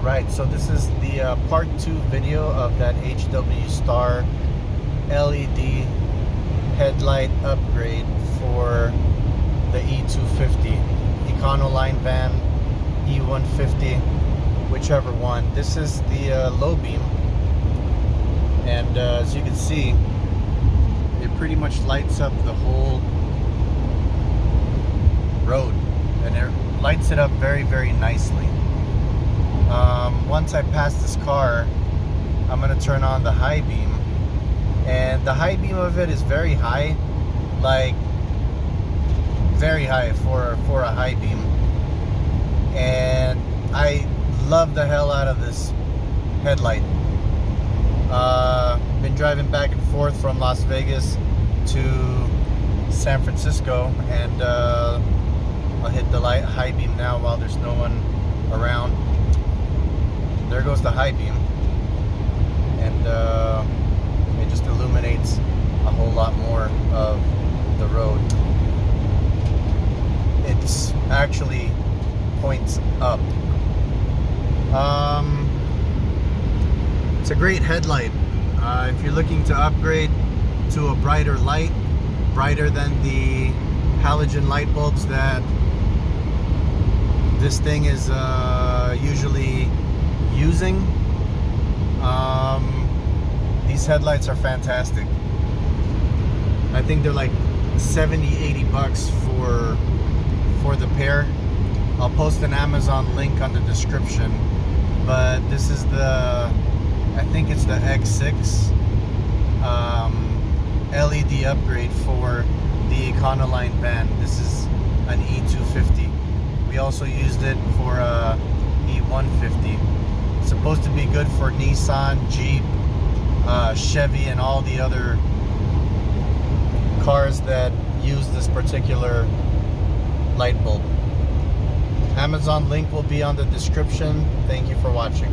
Alright, so this is the part 2 video of that HWSTAR LED headlight upgrade for the e250 econoline van, e150, whichever one. This is the low beam, and as you can see, it pretty much lights up the whole road, and it lights it up very nicely. Once I pass this car, I'm going to turn on the high beam, and the high beam of it is very high, like very high for a high beam, and I love the hell out of this headlight. Been driving back and forth from Las Vegas to San Francisco, and I'll hit the high beam now while there's no one around. There goes the high beam, and it just illuminates a whole lot more of the road. It's actually points up. It's a great headlight. If you're looking to upgrade to a brighter light, brighter than the halogen light bulbs that this thing is usually using, these headlights are fantastic. I think they're like 70-80 bucks for the pair. I'll post an Amazon link on the description, but this is I think it's the X6 LED upgrade for the econoline van. This is an e250. We also used it for e150. It's supposed to be good for Nissan, Jeep, Chevy, and all the other cars that use this particular light bulb. Amazon link will be on the description. Thank you for watching.